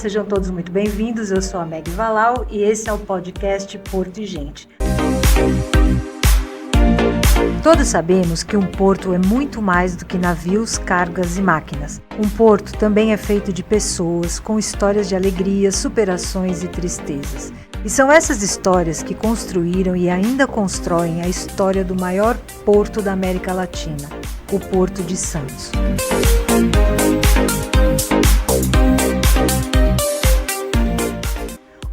sejam todos muito bem-vindos. Eu sou a Meg Valau e esse é o podcast Porto e Gente. Todos sabemos que um porto é muito mais do que navios, cargas e máquinas. Um porto também é feito de pessoas com histórias de alegrias, superações e tristezas. E são essas histórias que construíram e ainda constroem a história do maior porto da América Latina, o Porto de Santos.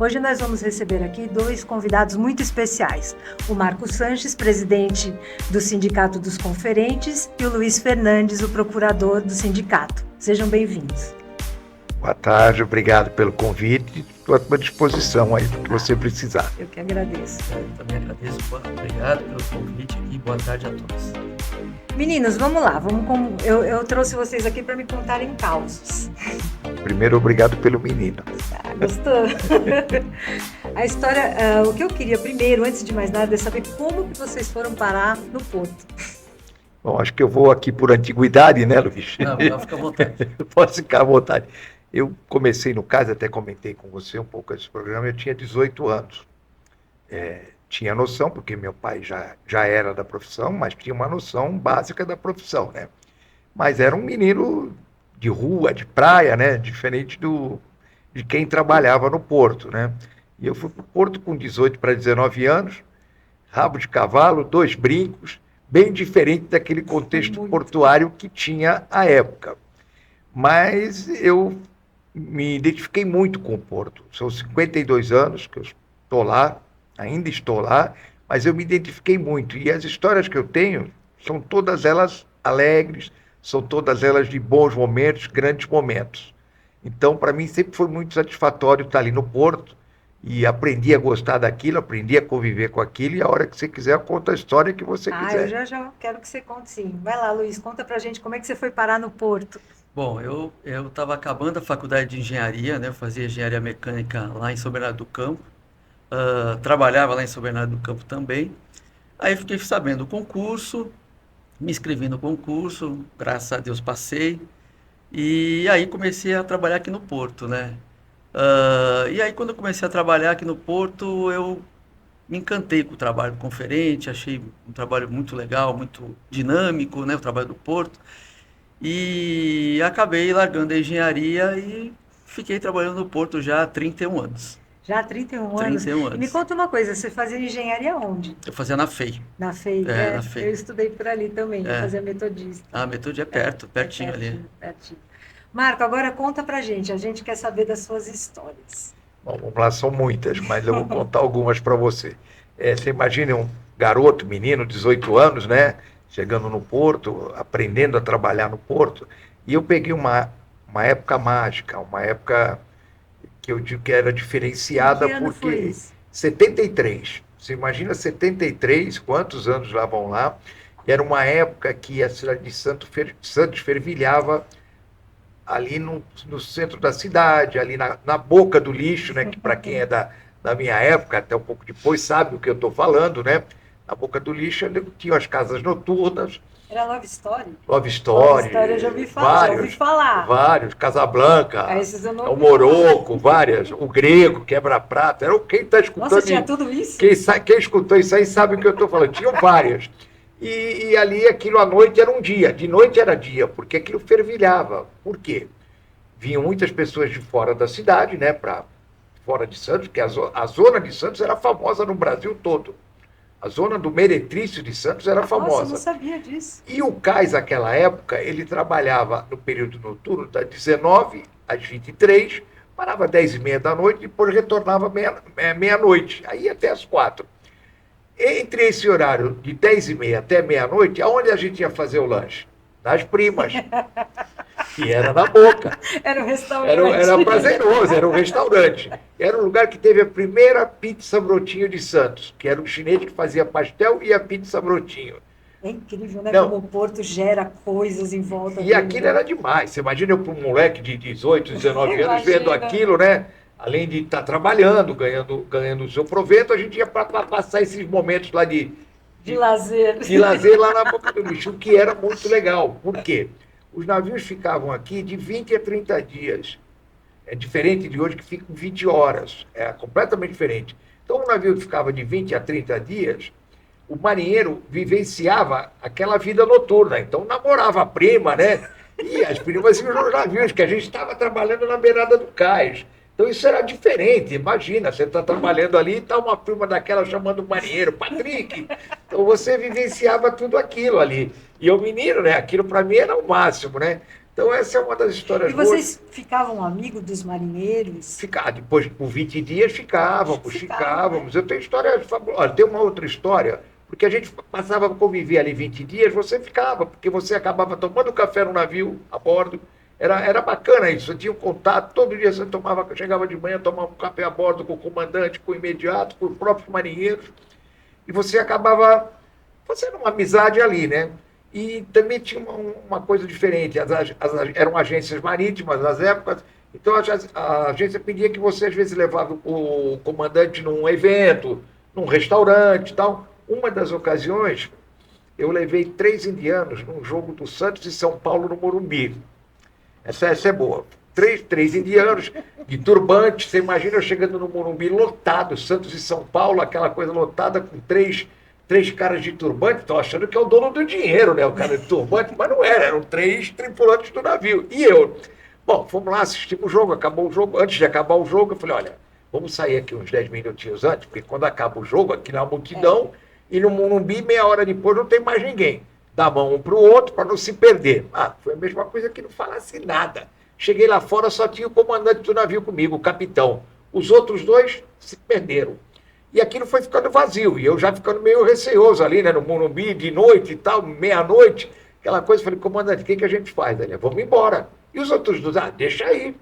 Hoje nós vamos receber aqui dois convidados muito especiais. O Marco Sanches, presidente do Sindicato dos Conferentes, e o Luiz Fernandes, o procurador do sindicato. Sejam bem-vindos. Boa tarde, obrigado pelo convite. Estou à tua disposição aí para o que você precisar. Eu que agradeço. Eu também agradeço. Obrigado pelo convite e boa tarde a todos. Meninos, vamos lá. Eu trouxe vocês aqui para me contarem causos. Primeiro, obrigado pelo menino. Ah, gostou? A história, o que eu queria primeiro, antes de mais nada, é saber como que vocês foram parar no Porto. Bom, acho que eu vou aqui por antiguidade, né, Luiz? Não, fica à vontade. Pode ficar à vontade. Eu comecei no caso, até comentei com você um pouco esse programa, eu tinha 18 anos. Tinha noção, porque meu pai já era da profissão, mas tinha uma noção básica da profissão, né? Mas era um menino de rua, de praia, né? Diferente de quem trabalhava no Porto, né? E eu fui para o Porto com 18 para 19 anos, rabo de cavalo, 2 brincos, bem diferente daquele contexto portuário que tinha à época. Mas eu me identifiquei muito com o Porto. São 52 anos que eu estou lá, ainda estou lá, mas eu me identifiquei muito. E as histórias que eu tenho são todas elas alegres, são todas elas de bons momentos, grandes momentos. Então, para mim, sempre foi muito satisfatório estar ali no Porto e aprendi a gostar daquilo, aprendi a conviver com aquilo e a hora que você quiser, conta a história que você quiser. Eu já quero que você conte, sim. Vai lá, Luiz, conta pra gente como é que você foi parar no Porto. Bom, eu estava acabando a faculdade de engenharia, né? Eu fazia engenharia mecânica lá em São Bernardo do Campo. Trabalhava lá em São Bernardo do Campo também. Aí fiquei sabendo do concurso, me inscrevi no concurso, graças a Deus passei. E aí comecei a trabalhar aqui no Porto, né? E aí quando eu comecei a trabalhar aqui no Porto, eu me encantei com o trabalho do conferente, achei um trabalho muito legal, muito dinâmico, né? O trabalho do Porto. E acabei largando a engenharia e fiquei trabalhando no Porto já há 31 anos. Já há 31 anos? 31 anos. E me conta uma coisa, você fazia engenharia onde? Eu fazia na FEI. Na FEI? Na FEI. Eu estudei por ali também, eu fazia metodista. A Metodista é pertinho ali. Pertinho. Marco, agora conta pra gente, a gente quer saber das suas histórias. Bom, vamos lá, são muitas, mas eu vou contar algumas para você. Você imagina um garoto, menino, 18 anos, né? Chegando no Porto, aprendendo a trabalhar no Porto, e eu peguei uma época mágica, uma época que eu digo que era diferenciada, que ano porque foi isso? 73, você imagina 73, quantos anos lá vão lá, era uma época que a cidade de Santos fervilhava ali no centro da cidade, ali na boca do lixo, né, que para quem é da minha época, até um pouco depois, sabe o que eu estou falando, né? Na boca do lixo tinha as casas noturnas. Era Love Story? Love Story, eu já ouvi falar. Vários, Casablanca, o Morocco, várias, o Grego, Quebra-Prata, quem está escutando... Nossa, tinha tudo isso? Quem escutou isso aí sabe o que eu estou falando, tinham várias. E ali aquilo à noite era um dia, de noite era dia, porque aquilo fervilhava. Por quê? Vinham muitas pessoas de fora da cidade, né, para fora de Santos, porque a zona de Santos era famosa no Brasil todo. A zona do Meretrício de Santos era famosa. Nossa, eu não sabia disso. E o cais, naquela época, ele trabalhava no período noturno, das 19 às 23, parava às 10h30 da noite, depois retornava meia-noite, aí até às 4. Entre esse horário de 10h30 até meia-noite, aonde a gente ia fazer o lanche? Nas Primas. E era na boca. Era um restaurante. Era prazeroso, era um restaurante. Era um lugar que teve a primeira pizza Brotinho de Santos, que era um chinês que fazia pastel e a pizza Brotinho. É incrível, né? Como o Porto gera coisas em volta E aquilo era demais. Você imagina eu para um moleque de 18, 19 anos vendo aquilo, né? Além de estar trabalhando, ganhando o seu proveito, a gente ia para passar esses momentos lá de lazer. De lazer lá na boca do lixo, o que era muito legal. Por quê? Os navios ficavam aqui de 20 a 30 dias É diferente de hoje que fica 20 horas. É completamente diferente. Então, um navio que ficava de 20 a 30 dias, o marinheiro vivenciava aquela vida noturna. Então, namorava a prima, né? E as primas iam nos navios, que a gente estava trabalhando na beirada do cais. Então, isso era diferente. Imagina, você está trabalhando ali e está uma prima daquela chamando o marinheiro, Patrick. Então, você vivenciava tudo aquilo ali. E o menino, né? Aquilo para mim era o máximo, né? Então, essa é uma das histórias E boas. vocês ficavam amigos dos marinheiros? Depois, por 20 dias, ficávamos. Eu tenho história fabulosa. Tem uma outra história, porque a gente passava a conviver ali 20 dias, você ficava, porque você acabava tomando café no navio, a bordo. Era bacana isso, você tinha um contato, todo dia você chegava de manhã, tomava um café a bordo com o comandante, com o imediato, com os próprios marinheiros, e você acabava fazendo uma amizade ali, né? E também tinha uma coisa diferente, eram agências marítimas nas épocas, então a agência pedia que você às vezes levava o comandante num evento, num restaurante e tal. Uma das ocasiões, eu levei 3 indianos num jogo do Santos e São Paulo no Morumbi. Essa é boa. Três indianos de turbante, você imagina eu chegando no Morumbi lotado, Santos e São Paulo, aquela coisa lotada com três caras de turbante, estão achando que é o dono do dinheiro, né? O cara de turbante, mas não era, eram 3 tripulantes do navio. E eu. Bom, fomos lá, assistimos o jogo, acabou o jogo. Antes de acabar o jogo, eu falei, olha, vamos sair aqui uns 10 minutinhos antes, porque quando acaba o jogo, aqui na multidão, e no Morumbi, meia hora depois, não tem mais ninguém. Dá a mão um para o outro para não se perder. Foi a mesma coisa que não falasse nada. Cheguei lá fora, só tinha o comandante do navio comigo, o capitão. Os outros 2 se perderam. E aquilo foi ficando vazio, e eu já ficando meio receoso ali, né, no Morumbi, de noite e tal, meia-noite, aquela coisa. Falei, comandante, o que a gente faz? Ele, vamos embora. E os outros 2, deixa aí.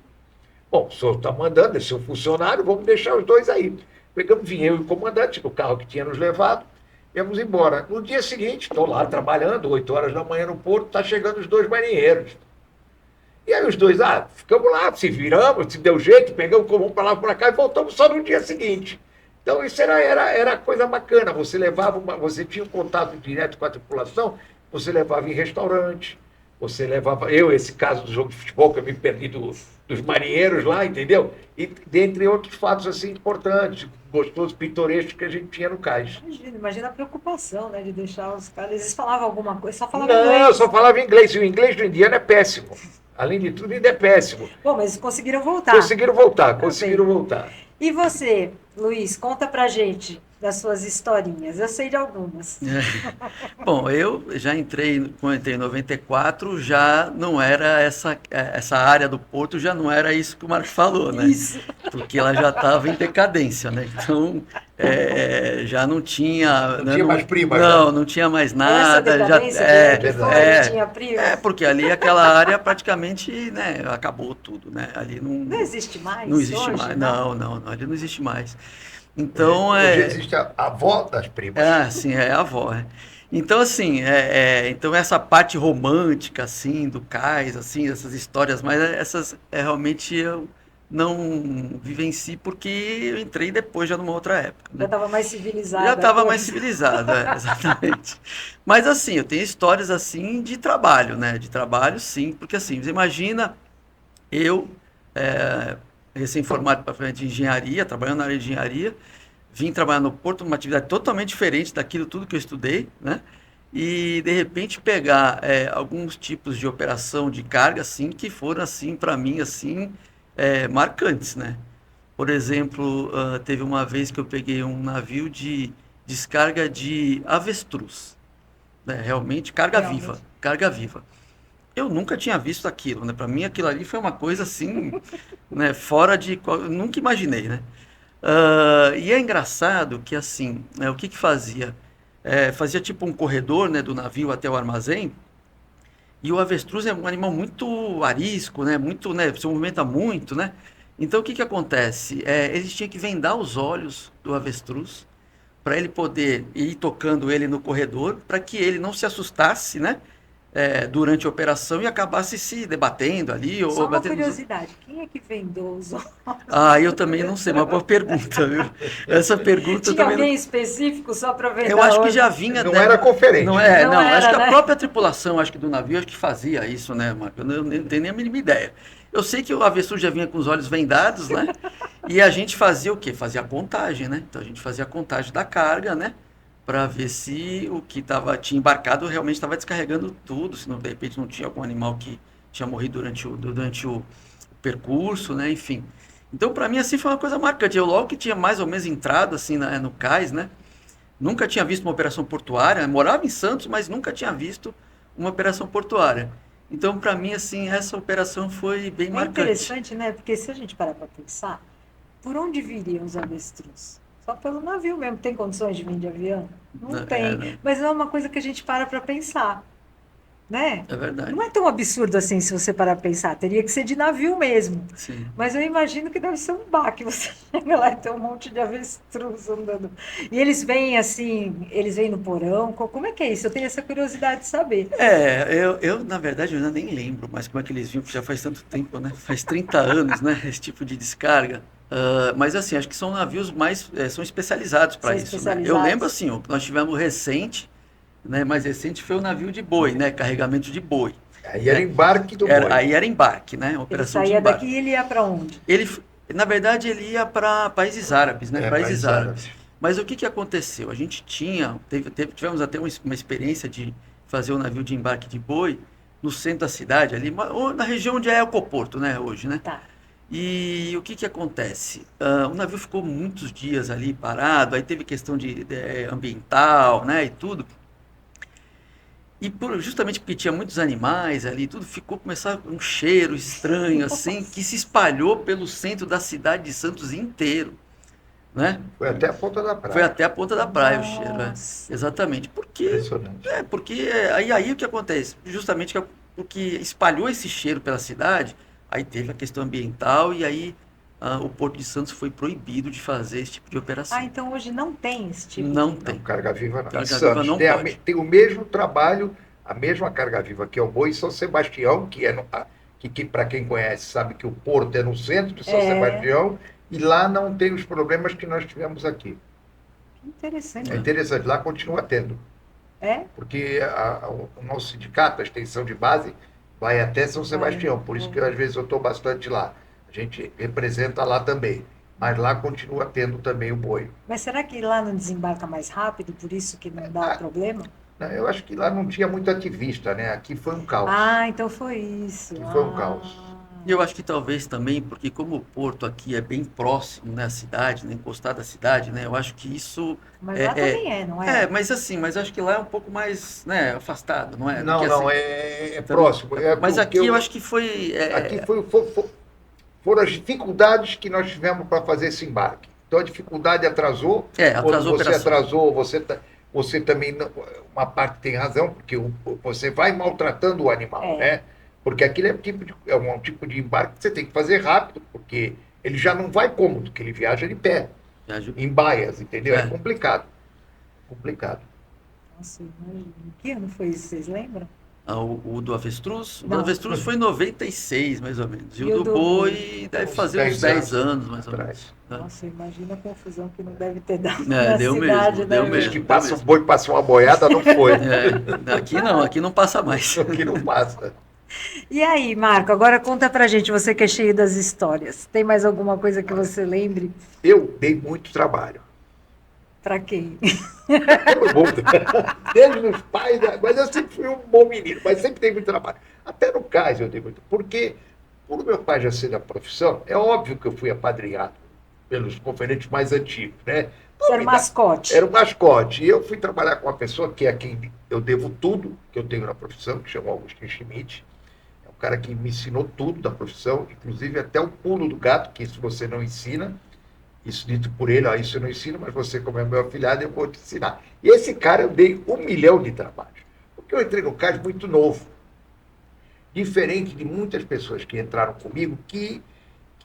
Bom, o senhor está mandando, é seu funcionário, vamos deixar os 2 aí. Pegamos, vinha eu e o comandante, no carro que tinha nos levado, íamos embora. No dia seguinte, estou lá trabalhando, 8 horas da manhã no porto, está chegando os 2 marinheiros. E aí os 2, ficamos lá, se viramos, se deu jeito, pegamos como para lá, para cá e voltamos só no dia seguinte. Então, isso era coisa bacana. Você tinha um contato direto com a tripulação, você levava em restaurante, você levava. Esse caso do jogo de futebol, que eu me perdi dos marinheiros lá, entendeu? E dentre outros fatos assim importantes, gostosos, pitorescos que a gente tinha no cais. Imagina a preocupação, né, de deixar os caras. Eles falavam alguma coisa, só falavam inglês. Não, eu só falava inglês. E o inglês do indiano é péssimo. Além de tudo, ainda é péssimo. Bom, mas conseguiram voltar. Conseguiram voltar. E você, Luiz, conta pra gente das suas historinhas. Eu sei de algumas. Bom, eu já quando entrei em 94, já não era essa área do porto, já não era isso que o Marcos falou, né? Isso. Porque ela já estava em decadência, né? Então, já não tinha... Não tinha mais primas. Não tinha mais nada. Tinha primas. Porque ali aquela área praticamente, né, acabou tudo, né? Ali não existe mais? Não existe hoje, mais, não, ali não existe mais. Então, hoje existe a avó das primas. Sim, é a avó. Então, assim, então essa parte romântica, assim, do cais, assim, essas histórias, mas essas realmente eu não vivenci porque eu entrei depois, já numa outra época. Né? Já estava mais civilizado. Já estava mais civilizado, exatamente. Mas, assim, eu tenho histórias, assim, de trabalho, né? De trabalho, sim, porque, assim, você imagina eu... recém-formado para de engenharia, trabalhando na área de engenharia, vim trabalhar no porto, uma atividade totalmente diferente daquilo tudo que eu estudei, né? E de repente pegar alguns tipos de operação de carga, assim, que foram assim para mim assim marcantes, né? Por exemplo, teve uma vez que eu peguei um navio de descarga de avestruz, né? Realmente carga viva. Eu nunca tinha visto aquilo, né? Para mim aquilo ali foi uma coisa assim, né? Fora de... Eu nunca imaginei, né? E é engraçado que assim, o que fazia? Fazia tipo um corredor, né, do navio até o armazém, e o avestruz é um animal muito arisco, né? Muito, né? Se movimenta muito, né? Então o que acontece? Eles tinham que vendar os olhos do avestruz para ele poder ir tocando ele no corredor, para que ele não se assustasse, né? Durante a operação e acabasse se debatendo ali. Só ou uma batendo curiosidade, quem é que vendou os olhos? Eu também não sei, uma boa pergunta, viu? Essa pergunta Tinha alguém específico só para vender? Eu acho que já vinha... Não era conferente. Não, acho que a própria tripulação, acho que do navio, acho que fazia isso, né, Marco? Eu não tenho nem a mínima ideia. Eu sei que o avestruz já vinha com os olhos vendados, né? E a gente fazia o quê? Fazia a contagem, né? Então a gente fazia a contagem da carga, né? Para ver se o que tinha embarcado realmente estava descarregando tudo, se não, de repente não tinha algum animal que tinha morrido durante o percurso, né? Enfim. Então, para mim, assim, foi uma coisa marcante. Eu logo que tinha mais ou menos entrado, assim, no cais, né? Nunca tinha visto uma operação portuária. Eu morava em Santos, mas nunca tinha visto uma operação portuária. Então, para mim, assim, essa operação foi bem marcante. Interessante, né? Porque se a gente parar para pensar, por onde viriam os avestruz? Só pelo navio mesmo. Tem condições de vir de avião? Não tem. Não. Mas é uma coisa que a gente para pensar, né? É verdade. Não é tão absurdo assim se você parar para pensar. Teria que ser de navio mesmo. Sim. Mas eu imagino que deve ser um baque. Você chega lá e tem um monte de avestruz andando. E eles vêm assim, eles vêm no porão. Como é que é isso? Eu tenho essa curiosidade de saber. Eu na verdade, eu ainda nem lembro mais como é que eles vinham, porque já faz tanto tempo, né? Faz 30 anos, né? Esse tipo de descarga. Mas assim, acho que são navios são especializados para isso, né? Eu lembro assim, o que nós tivemos recente, né? Mais recente foi o navio de boi, né? Carregamento de boi. Aí era embarque do boi. Aí era embarque, né? Operação ele de saía embarque. daqui e ele ia para onde? Na verdade, ele ia para países árabes, né? Países árabes. árabes. Mas o que aconteceu? A gente tivemos até uma experiência de fazer um navio de embarque de boi no centro da cidade, ali, ou na região onde é Ecoporto, né? Hoje, né? Tá. E o que acontece? O navio ficou muitos dias ali parado, aí teve questão de ambiental, né, e tudo. E justamente porque tinha muitos animais ali, tudo começou um cheiro estranho, assim, que se espalhou pelo centro da cidade de Santos inteiro, né? Foi até a ponta da praia. Foi até a ponta da praia o cheiro, né? Nossa. Exatamente. Impressionante. Porque aí o que acontece? Justamente o que espalhou esse cheiro pela cidade, aí teve a questão ambiental e aí o Porto de Santos foi proibido de fazer esse tipo de operação. Então hoje não tem esse tipo Não de... tem. Não, carga viva não. Carga Em Santos viva não tem, pode. tem o mesmo trabalho, a mesma carga viva que é o boi, São Sebastião, que é que para quem conhece sabe que o porto é no centro de São Sebastião, e lá não tem os problemas que nós tivemos aqui. Interessante. É interessante, lá continua tendo. Porque o nosso sindicato, a extensão de base, vai até São Sebastião, por isso que às vezes eu estou bastante lá. A gente representa lá também, mas lá continua tendo também o boi. Mas será que lá não desembarca mais rápido, por isso que não dá problema? Eu acho que lá não tinha muito ativista, né? Aqui foi um caos. Então foi isso. Aqui foi um caos. E eu acho que talvez também, porque como o porto aqui é bem próximo, né, à cidade, né, encostado à cidade, né, eu acho que isso... Mas lá também não é? mas assim, mas acho que lá é um pouco mais, né, afastado, não é? Não, Porque, não, assim, é próximo. mas aqui eu acho que foi... Aqui foram as dificuldades que nós tivemos para fazer esse embarque. Então a dificuldade atrasou. Atrasou Quando você atrasou, você também... Uma parte tem razão, porque você vai maltratando o animal, né? Porque aquilo é um tipo de embarque que você tem que fazer rápido, porque ele já não vai cômodo, que ele viaja de pé, em baias, entendeu? É complicado. Complicado. Nossa, que ano foi isso, vocês lembram? O do avestruz? O do Não. avestruz foi em 96, mais ou menos. E E o o do do boi deve fazer uns 10 anos, mais ou menos. Nossa, imagina a confusão que não deve ter dado Deu cidade, mesmo, deu mesmo. Que passa o boi, passa uma boiada, não foi. Aqui não passa mais. Aqui não passa. E aí, Marco, agora conta pra gente, você que é cheio das histórias. Tem mais alguma coisa que você lembre? Eu dei muito trabalho. Pra quem? Todo mundo. Desde os pais, mas eu sempre fui um bom menino, mas sempre dei muito trabalho. Até no caso eu dei muito. Porque, por meu pai já ser da profissão, é óbvio que eu fui apadrinhado pelos conferentes mais antigos, né? Você era o mascote. Era o mascote. E eu fui trabalhar com uma pessoa que é a quem eu devo tudo que eu tenho na profissão, que chama Augustin Schmidt. É um cara que me ensinou tudo da profissão, inclusive até o pulo do gato, que isso você não ensina. Isso dito por ele, isso eu não ensino, mas você, como é meu afilhado, eu vou te ensinar. E esse cara eu dei 1 milhão de trabalhos. Porque eu entrei no CAS muito novo. Diferente de muitas pessoas que entraram comigo que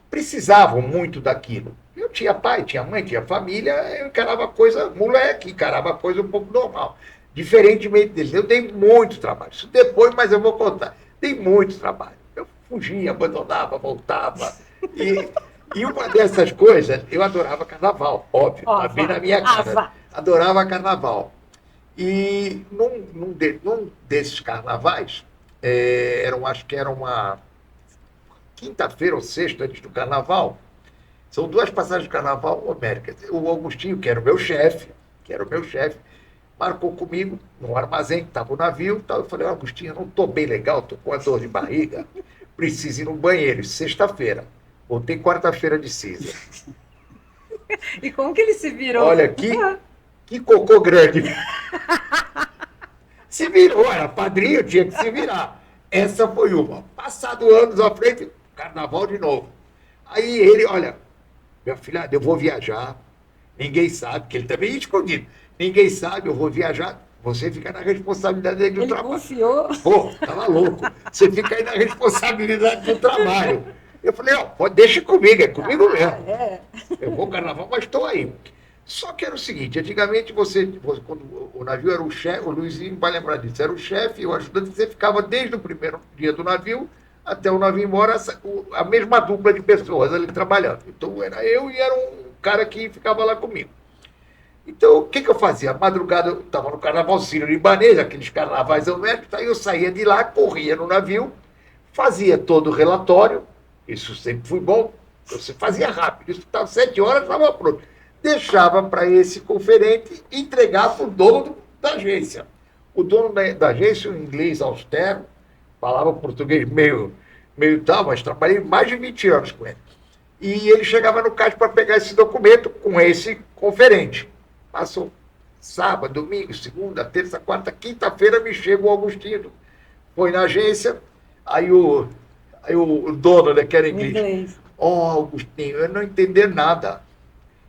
precisavam muito daquilo. Eu tinha pai, tinha mãe, tinha família, eu encarava a coisa, moleque, encarava a coisa um pouco normal. Diferentemente deles, eu dei muito trabalho. Isso depois, mas eu vou contar. Dei muito trabalho. Eu fugia, abandonava, voltava. E uma dessas coisas, eu adorava carnaval, óbvio, também na minha casa. Adorava carnaval. E num desses carnavais, acho que era uma quinta-feira ou sexta, antes do carnaval. São 2 passagens de carnaval homéricas. O Augustinho, que era o meu chefe, marcou comigo no armazém, que estava o navio. Tal. Eu falei, Augustinho, eu não estou bem legal, estou com a dor de barriga, preciso ir no banheiro. Sexta-feira. Voltei quarta-feira de cinza. E como que ele se virou? Olha, que cocô grande. Se virou, era padrinho, tinha que se virar. Essa foi uma. Passado anos à frente, carnaval de novo. Aí ele, olha, minha filha, eu vou viajar, ninguém sabe, que ele também ia escondido. Ninguém sabe, eu vou viajar, você fica na responsabilidade do Ele trabalho. confiou. Pô, tava louco. Você fica aí na responsabilidade do trabalho. Eu falei, ó, deixa comigo, é comigo mesmo. Eu vou carnaval, mas estou aí. Só que era o seguinte, antigamente quando o navio era o chefe, o Luizinho vai lembrar disso, era o chefe e o ajudante, você ficava desde o primeiro dia do navio até o navio ir embora, a mesma dupla de pessoas ali trabalhando. Então era eu e era um cara que ficava lá comigo. Então, o que eu fazia? A madrugada eu estava no carnaval sírio-libanês, aqueles carnavais homéricos, aí eu saía de lá, corria no navio, fazia todo o relatório, isso sempre foi bom, você fazia rápido, isso estava 7 horas, estava pronto. Deixava para esse conferente entregar para o dono da agência. O dono da agência, um inglês austero, falava português meio tal, mas trabalhei mais de 20 anos com ele. E ele chegava no caixa para pegar esse documento com esse conferente. Passou sábado, domingo, segunda, terça, quarta, quinta-feira me chega o Augustinho. Foi na agência, aí o dono, né, que era inglês. Augustinho, eu não entender nada.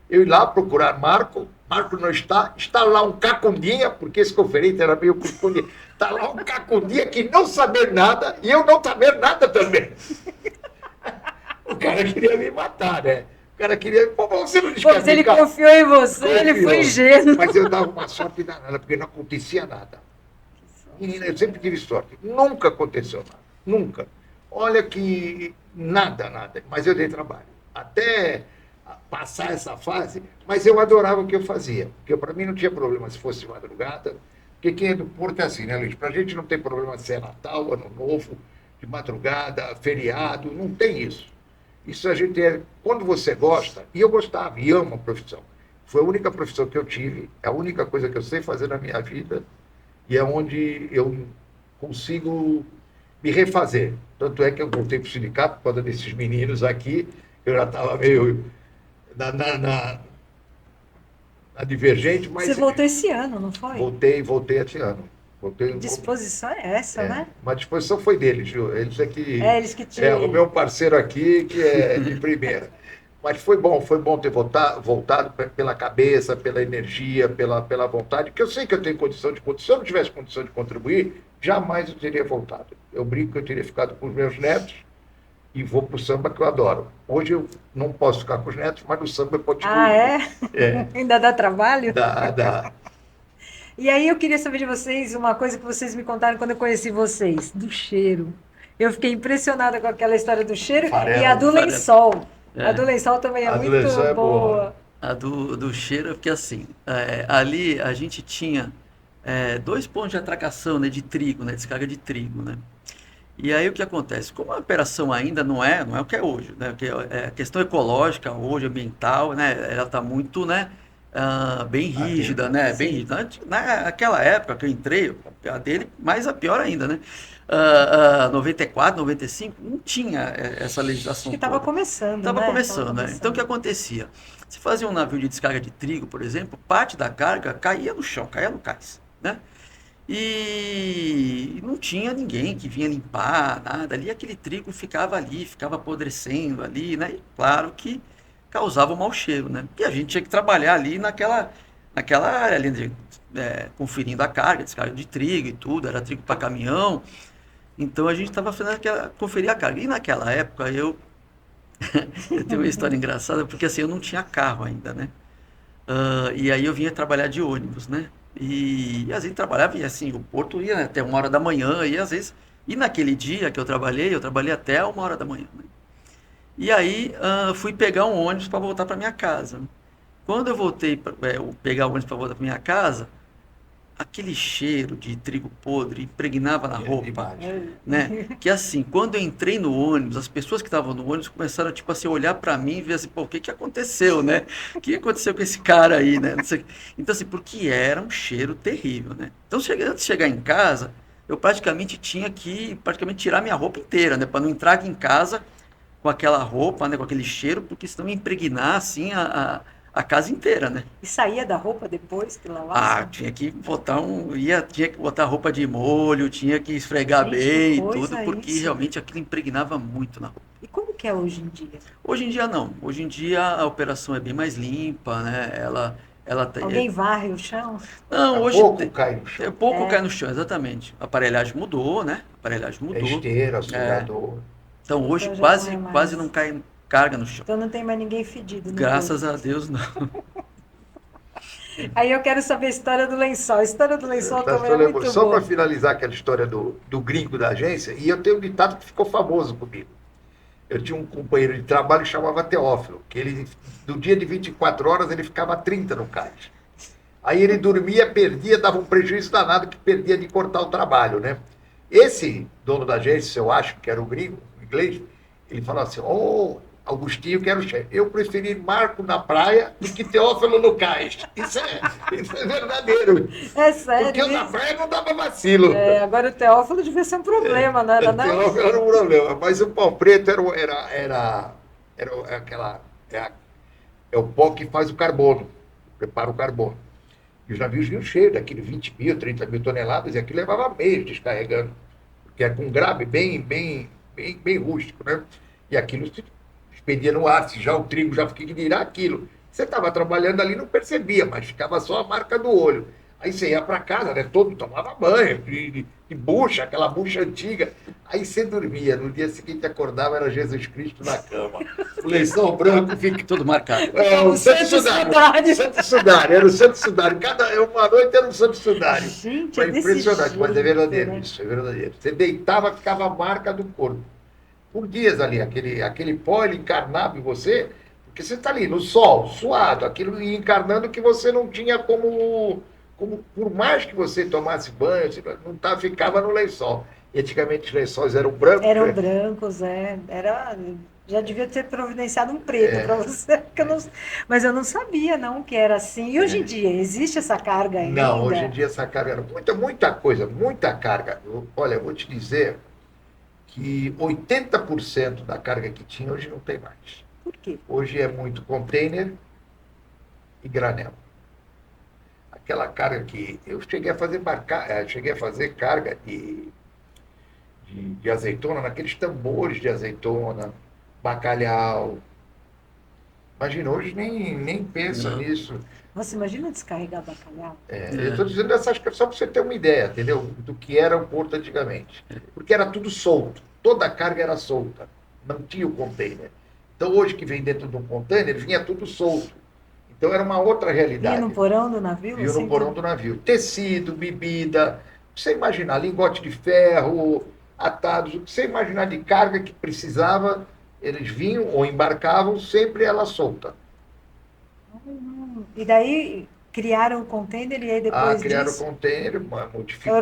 Eu ir lá procurar Marco não está lá um cacundinha, porque esse conferente era meio cacundinha, está lá um cacundinha que não saber nada, e eu não saber nada também. O cara queria me matar, né? O cara queria, pô, você não descabia. Se ele confiou em você, ele foi ingênuo. Mas eu dava uma sorte danada, porque não acontecia nada. Menina, eu sempre tive sorte, nunca aconteceu nada, nunca. Olha que nada, mas eu dei trabalho. Até passar essa fase, mas eu adorava o que eu fazia, porque para mim não tinha problema se fosse madrugada, porque quem é do Porto é assim, né, Luiz? Para a gente não tem problema se é Natal, Ano Novo, de madrugada, feriado, não tem isso. Isso a gente é, quando você gosta, e eu gostava, e amo a profissão. Foi a única profissão que eu tive, é a única coisa que eu sei fazer na minha vida, e é onde eu consigo me refazer. Tanto é que eu voltei para o sindicato, por causa desses meninos aqui, eu já estava meio na Divergente, mas... Você voltou esse ano, não foi? Voltei esse ano. Disposição é essa, né? Mas a disposição foi deles, viu? Eles é que... eles que tinham... o meu parceiro aqui, que é de primeira. Mas foi bom ter voltado pela cabeça, pela energia, pela vontade, que eu sei que eu tenho condição de... Se eu não tivesse condição de contribuir, jamais eu teria voltado. Eu brinco que eu teria ficado com os meus netos, e vou para o samba, que eu adoro. Hoje eu não posso ficar com os netos, mas no samba eu continuo. Ah, é? Ainda dá trabalho? Dá. E aí eu queria saber de vocês uma coisa que vocês me contaram quando eu conheci vocês, do cheiro. Eu fiquei impressionada com aquela história do cheiro e a do lençol. A do lençol também é muito boa. A do cheiro, porque assim, ali a gente tinha 2 pontos de atracação, né, de trigo, né, descarga de trigo, né? E aí o que acontece? Como a operação ainda não é o que é hoje, né? Porque a questão ecológica hoje, ambiental, né? Ela está muito, né? Bem rígida, né? Bem rígida. Naquela época que eu entrei, a dele, mas a pior ainda, né? 94, 95, não tinha essa legislação. Acho que estava começando, Estava começando, né? Então o que acontecia? Se fazia um navio de descarga de trigo, por exemplo, parte da carga caía no chão, caía no cais, né? E não tinha ninguém que vinha limpar, nada ali, aquele trigo ficava ali, ficava apodrecendo ali, né? E claro que causava um mau cheiro, né? E a gente tinha que trabalhar ali naquela área ali, conferindo a carga, descarga de trigo e tudo, era trigo para caminhão, então a gente estava fazendo conferir a carga. E naquela época eu tenho uma história engraçada, porque assim, eu não tinha carro ainda, né? E aí eu vinha trabalhar de ônibus, né? E às vezes trabalhava, e assim, o porto ia, né, até 1h da manhã, e às vezes, e naquele dia que eu trabalhei até 1h da manhã, né? E aí fui pegar um ônibus para voltar para minha casa. Quando eu voltei para pegar o ônibus para voltar para minha casa, aquele cheiro de trigo podre impregnava na roupa, Imagem. né? Que assim, quando eu entrei no ônibus, as pessoas que estavam no ônibus começaram, tipo assim, a olhar para mim e ver assim, pô, o que que aconteceu, né? O que aconteceu com esse cara aí, né? Não sei. Então, assim, porque era um cheiro terrível, né? Então, antes de chegar em casa, eu praticamente tinha que tirar minha roupa inteira, né? Para não entrar aqui em casa com aquela roupa, né? Com aquele cheiro, porque senão ia impregnar, assim, a casa inteira, né? E saía da roupa depois que Ah, lavasse? tinha que botar roupa de molho, tinha que esfregar Gente, que bem e tudo, coisa porque isso. realmente aquilo impregnava muito na roupa. E como que é hoje em dia? Hoje em dia não. Hoje em dia a operação é bem mais limpa, né? Ela tem. Alguém varre o chão? Não, Há hoje pouco cai no chão. pouco cai no chão, exatamente. A aparelhagem mudou, né? A aparelhagem É mudou. esteira, É, aspirador. então hoje Então já não é quase não mais. cai carga no chão. Então não tem mais ninguém fedido no Graças posto. a Deus não. Aí eu quero saber a história do lençol. A história do lençol Tá, também é muito só para boa. finalizar aquela história do gringo da agência, e eu tenho um ditado que ficou famoso comigo. Eu tinha um companheiro de trabalho que chamava Teófilo, que ele, do dia de 24 horas, ele ficava 30 no cais. Aí ele dormia, perdia, dava um prejuízo danado que perdia de cortar o trabalho, né? Esse dono da agência, eu acho que era o gringo, o inglês, ele falou assim, ô, Augustinho, quero chefe. Eu preferi Marco na praia do que Teófilo no cais. Isso é verdadeiro. É Porque sério eu na isso? praia não dava vacilo. É, agora o Teófilo devia ser um problema, não era não? Teófilo era um problema. Mas o pau preto era aquela... É o pó que faz o carbono, prepara o carbono. E os navios vinham cheios daquele 20 mil, 30 mil toneladas, e aquilo levava meses descarregando, porque é com grave bem rústico, né? E aquilo se expedia no ar, se já o trigo já fica que dirá aquilo. Você estava trabalhando ali, não percebia, mas ficava só a marca do olho. Aí você ia para casa, né? Todo tomava banho, de bucha, aquela bucha antiga. Aí você dormia. No dia seguinte acordava, era Jesus Cristo na cama. O lençol branco fica. Tudo marcado. O Santo Santo Sudário. Sudário. Santo Sudário, era o Santo Sudário. Uma noite era um Santo Sudário. Gente, Foi é desse impressionante, mas é jeito, verdadeiro né? isso, é verdadeiro. Você deitava, ficava a marca do corpo. Por dias ali, aquele pó ele encarnava em você, porque você está ali no sol, suado, aquilo ia encarnando que você não tinha como por mais que você tomasse banho, você não tá, ficava no lençol. E antigamente os lençóis eram brancos. Eram brancos, já devia ter providenciado um preto para você, porque mas eu não sabia não que era assim. E hoje em dia, existe essa carga ainda? Não, hoje em dia essa carga era muita coisa, muita carga. Olha, eu vou te dizer que 80% da carga que tinha hoje não tem mais. Por quê? Hoje é muito container e granel. Aquela carga que eu cheguei a fazer carga de azeitona naqueles tambores de azeitona, bacalhau. Imagina, hoje nem pensa Não. nisso. Nossa, imagina descarregar bacalhau. Eu estou dizendo essas coisas só para você ter uma ideia, entendeu? Do que era o porto antigamente. Porque era tudo solto. Toda a carga era solta. Não tinha o container. Então, hoje que vem dentro de um container, vinha tudo solto. Então, era uma outra realidade. Ia no porão do navio? Viu assim, no porão do navio. Tecido, bebida, o que você imaginar, lingote de ferro, atados, o que você imaginar de carga que precisava, eles vinham ou embarcavam, sempre ela solta. E daí criaram o container e aí depois Criaram o disso container, modificou,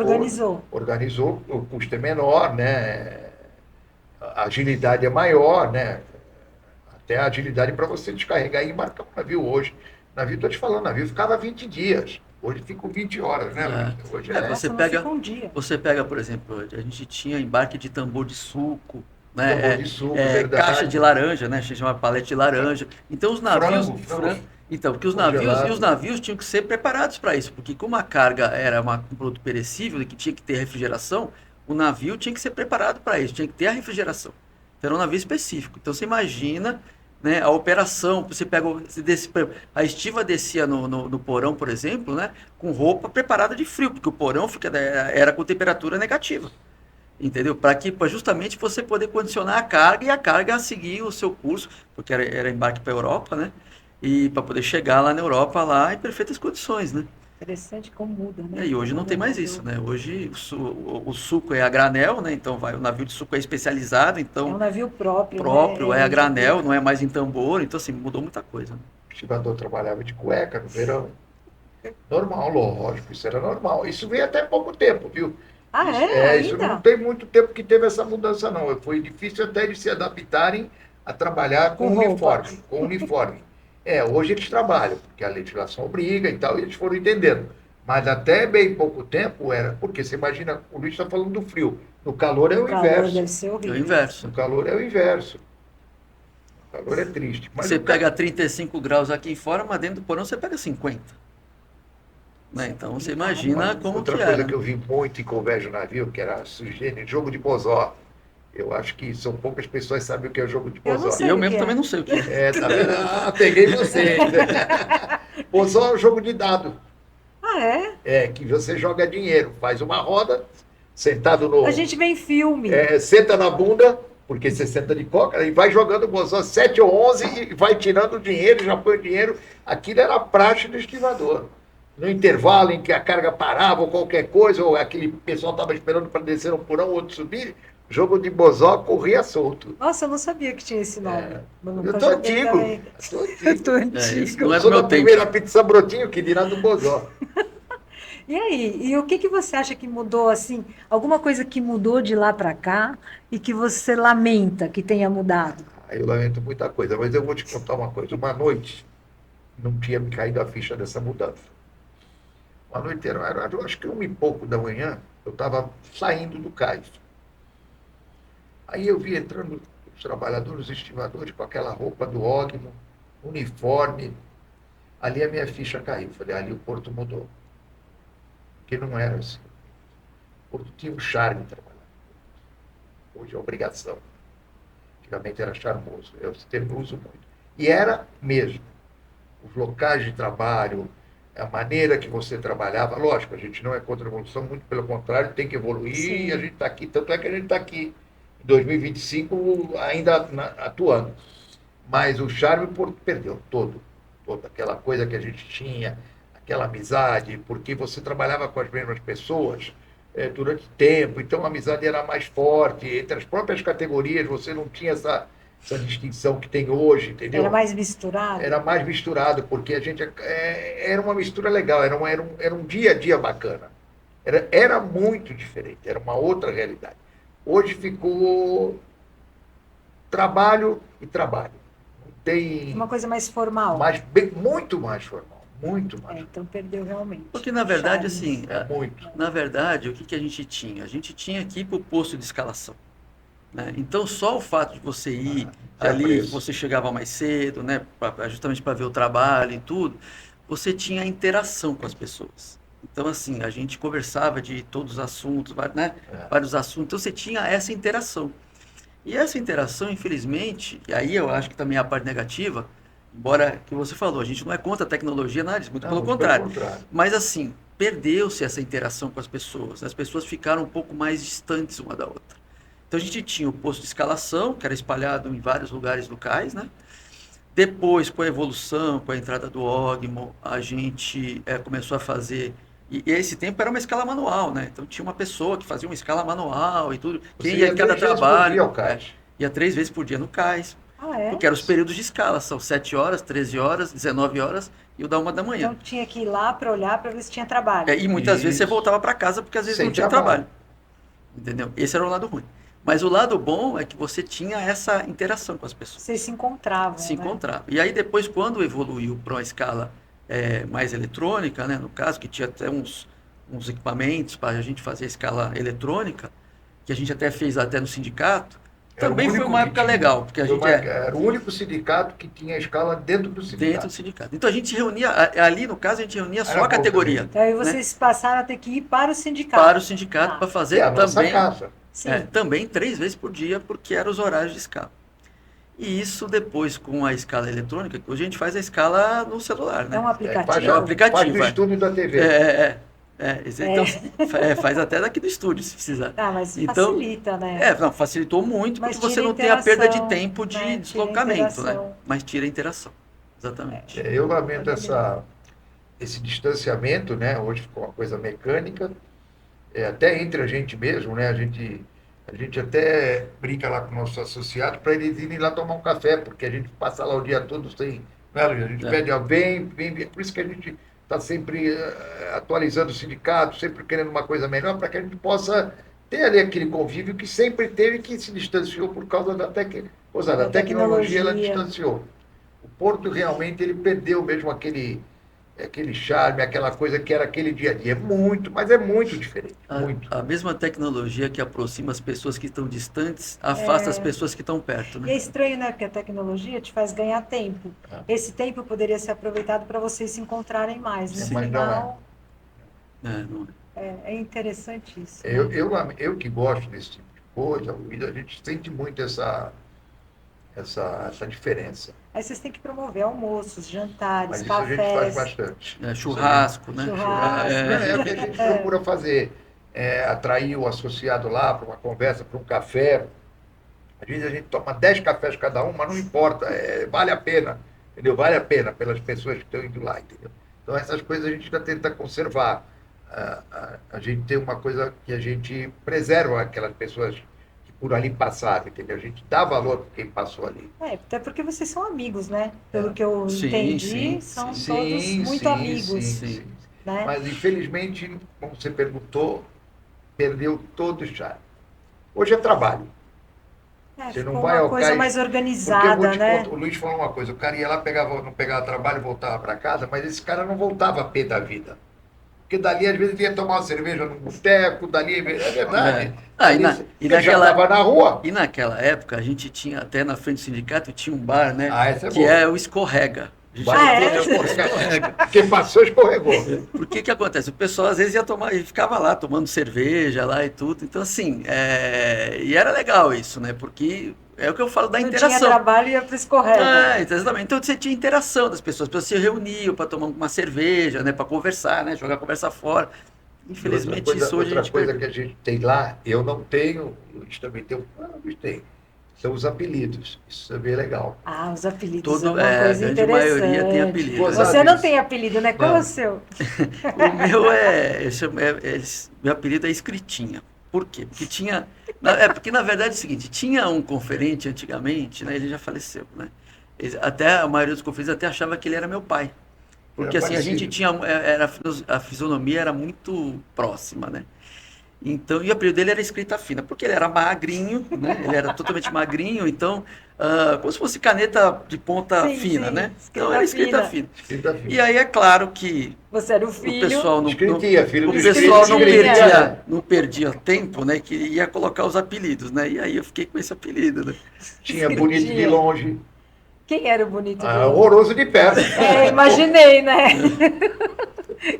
organizou. o custo é menor, né? A agilidade é maior, né? Até a agilidade para você descarregar e embarcar um navio hoje. Navio, estou te falando, navio ficava 20 dias. Hoje ficam 20 horas, né? Hoje É, Nossa, você não pega, fica um dia. você pega, por exemplo, a gente tinha embarque de tambor de suco, né? Tambor de suco, verdade. Caixa de laranja, né? A gente chama palete de laranja. Então os navios, Frango. então, porque Congelado. os navios tinham que ser preparados para isso, porque como a carga era um produto perecível e que tinha que ter refrigeração, o navio tinha que ser preparado para isso, tinha que ter a refrigeração. Então era um navio específico. Então você imagina, né, a operação, a estiva descia no porão, por exemplo, né, com roupa preparada de frio, porque o porão era com temperatura negativa, entendeu? Para justamente você poder condicionar a carga e a carga seguir o seu curso, porque era embarque para a Europa, né, e para poder chegar lá na Europa lá em perfeitas condições, né? Interessante como muda, né? E hoje não tem mais isso, né? Hoje o suco é a granel, né? Então o navio de suco é especializado, É então um navio próprio, né? é a granel, não é mais em tambor, então assim, mudou muita coisa, né? O estivador trabalhava de cueca no verão. Normal, lógico, isso era normal. Isso veio até pouco tempo, viu? Ah, Isso, é? isso não Ainda? tem muito tempo que teve essa mudança, não. Foi difícil até eles se adaptarem a trabalhar Com roupa. com uniforme. Hoje eles trabalham, porque a legislação obriga e tal, e eles foram entendendo. Mas até bem pouco tempo era, porque você imagina, o Luiz está falando do frio. No calor é No o calor inverso. deve ser É o horrível. inverso. No calor é o inverso. O calor é triste. Mas Você o pega 35 graus aqui fora, mas dentro do porão você pega 50. Né? Então você imagina como outra que coisa era. que eu vi muito em Convés do Navio, que era sujeito, jogo de bozó. Eu acho que são poucas pessoas que sabem o que é o jogo de Eu não bozó. E sei eu o que mesmo também é. não sei o que é. Tá vendo? Peguei você. Bozó é um jogo de dado. Ah, é? Que você joga dinheiro, faz uma roda, sentado A no. gente vê em filme. Senta na bunda, porque você senta de coca, e vai jogando bozó 7 ou 11 e vai tirando o dinheiro, já põe o dinheiro. Aquilo era a praxe do estivador. No intervalo em que a carga parava ou qualquer coisa, ou aquele pessoal estava esperando para descer um porão, o outro subir, jogo de bozó corria solto. Nossa, eu não sabia que tinha esse nome. Eu Eu nunca tô joguei antigo. também. Eu tô Eu tô antigo. Isso antiga. não Eu é do sou meu da tempo. primeira pizza brotinho, que dirá do bozó. E aí, e o que que você acha que mudou assim? Alguma coisa que mudou de lá para cá e que você lamenta que tenha mudado? Aí eu lamento muita coisa, mas eu vou te contar uma coisa. Uma noite não tinha me caído a ficha dessa mudança. Uma noite era eu acho que 1 e pouco da manhã, eu estava saindo do cais. Aí eu vi entrando os trabalhadores, os estivadores, com aquela roupa do Ogmo, uniforme. Ali a minha ficha caiu. Falei, ali o Porto mudou. Porque não era assim. O Porto tinha um charme trabalhar. Hoje é obrigação. Antigamente era charmoso. Eu esse termo eu uso muito. E era mesmo. Os locais de trabalho, a maneira que você trabalhava. Lógico, a gente não é contra a evolução, muito pelo contrário, tem que evoluir Sim. e a gente está aqui. Tanto é que a gente está aqui em 2025 ainda atuando. Mas o charme perdeu toda aquela coisa que a gente tinha, aquela amizade, porque você trabalhava com as mesmas pessoas durante tempo, então a amizade era mais forte, entre as próprias categorias você não tinha essa distinção que tem hoje, entendeu? Era mais misturado? Era mais misturado, porque a gente era uma mistura legal, era um dia a dia bacana. Era muito diferente, era uma outra realidade. Hoje ficou trabalho e trabalho. Tem Uma coisa mais formal. muito mais formal, muito mais. Então perdeu realmente. Porque na verdade, Charme. assim, Muito. na verdade, o que que a gente tinha? A gente tinha que ir para o posto de escalação. Né? Então, só o fato de você ir tinha ali, preço. você chegava mais cedo, né, justamente para ver o trabalho e tudo, você tinha interação com as pessoas. Então, assim, a gente conversava de todos os assuntos, né, vários assuntos, então você tinha essa interação. E essa interação, infelizmente, e aí eu acho que também é a parte negativa, embora que você falou, a gente não é contra a tecnologia, nada disso, muito pelo contrário. Mas assim, perdeu-se essa interação com as pessoas ficaram um pouco mais distantes uma da outra. Então a gente tinha o posto de escalação, que era espalhado em vários lugares do cais, né? Depois, com a evolução, com a entrada do Ogmo, a gente começou a fazer. E esse tempo era uma escala manual, né? Então tinha uma pessoa que fazia uma escala manual e tudo. Quem ia em cada trabalho. Ia 3 vezes por dia no cais. Ah, é? Porque eram os períodos de escala, são 7 horas, 13 horas, 19 horas e o da 1 da manhã. Então tinha que ir lá para olhar para ver se tinha trabalho. E muitas vezes você voltava para casa porque às vezes Sem não tinha trabalho. Entendeu? Esse era o lado ruim. Mas o lado bom é que você tinha essa interação com as pessoas. Vocês se encontravam, Se né? encontravam. E aí depois, quando evoluiu para uma escala mais eletrônica, né, no caso, que tinha até uns equipamentos para a gente fazer a escala eletrônica, que a gente até fez até no sindicato, também foi uma época legal, porque a gente era o único sindicato que tinha a escala dentro do sindicato. dentro do sindicato. Então a gente se reunia, ali no caso, a gente reunia só Era a categoria. Então aí né? vocês passaram a ter que ir para o sindicato. Para o sindicato, para fazer a nossa também, casa. Sim. também 3 vezes por dia, porque eram os horários de escala. E isso depois com a escala eletrônica, hoje a gente faz a escala no celular, né? É um aplicativo. Faz, É um aplicativo, faz do estúdio da TV. Então, faz até daqui do estúdio, se precisar. Ah, mas Então, facilita, né? não, facilitou muito, Mas porque você tira não tem a perda de interação, tempo de né? Tira deslocamento, né? interação. Mas tira a interação. Exatamente. Eu lamento esse distanciamento, né? Hoje ficou uma coisa mecânica, até entre a gente mesmo, né? A gente até brinca lá com nossos associados para eles irem lá tomar um café, porque a gente passa lá o dia todo sem. Né, Luiz? A gente pede, vem, por isso que a gente está sempre atualizando o sindicato, sempre querendo uma coisa melhor, para que a gente possa ter ali aquele convívio que sempre teve, que se distanciou por causa da tecnologia, ela distanciou. O Porto realmente ele perdeu mesmo aquele charme, aquela coisa que era aquele dia a dia. Mas é muito diferente. A mesma tecnologia que aproxima as pessoas que estão distantes, afasta as pessoas que estão perto, né? E é estranho, né? Porque a tecnologia te faz ganhar tempo. Esse tempo poderia ser aproveitado para vocês se encontrarem mais. No final, não é. É interessante isso. Eu que gosto desse tipo de coisa, a gente sente muito essa diferença. Aí vocês têm que promover almoços, jantares, Mas isso cafés. a gente faz bastante. Churrasco, né? Churrasco. É o que a gente procura fazer. Atrair o associado lá para uma conversa, para um café. Às vezes a gente toma 10 cafés cada um, mas não importa, vale a pena. Entendeu? Vale a pena pelas pessoas que estão indo lá. Entendeu? Então essas coisas a gente já tenta conservar. A gente tem uma coisa que a gente preserva aquelas pessoas que por ali passaram, entendeu? A gente dá valor para quem passou ali. Até porque vocês são amigos, né? Pelo que eu entendi, são todos muito amigos. Sim. Né? Mas infelizmente, como você perguntou, perdeu todo o charme. Hoje é trabalho. Você não vai uma coisa mais organizada, né? O Luiz falou uma coisa, o cara ia lá, não pegava trabalho, voltava para casa, mas esse cara não voltava a pé da vida. Porque dali, às vezes, ele ia tomar uma cerveja num boteco, dali, é verdade. Estava na rua. E naquela época, a gente tinha, até na frente do sindicato, tinha um bar, né? Que é o Escorrega. Escorrega. Quem passou, escorregou. Por que acontece? O pessoal, às vezes, e ficava lá, tomando cerveja lá e tudo. Então, assim, e era legal isso, né? Porque é o que eu falo da interação. Não tinha trabalho e ia para o Escorrega. Exatamente. Então, você tinha interação das pessoas. As pessoas se reuniam para tomar uma cerveja, né? Para conversar, né? Jogar a conversa fora. Infelizmente, isso hoje outra coisa que a gente tem lá, eu não tenho, o Luiz também tem, são os apelidos. Isso é bem legal. Os apelidos é uma coisa interessante. A maioria tem apelido. Você não tem apelido, né? Qual é o seu? O meu meu apelido é Escritinha. Por quê? Porque porque na verdade é o seguinte, tinha um conferente antigamente, né? Ele já faleceu, né? Até a maioria dos conferentes até achava que ele era meu pai. Porque assim, a gente tinha, a fisionomia era muito próxima, né? Então, e o apelido dele era Escrita Fina, porque ele era magrinho, né? Ele era totalmente magrinho, então, como se fosse caneta de ponta fina, né? Então, era Escrita Fina. E aí, é claro que você era o filho. O pessoal não perdia tempo, né? Que ia colocar os apelidos, né? E aí eu fiquei com esse apelido, né? Tinha Bonito de Longe. Quem era o Bonito de Longe? Horroroso de perto. Imaginei, né?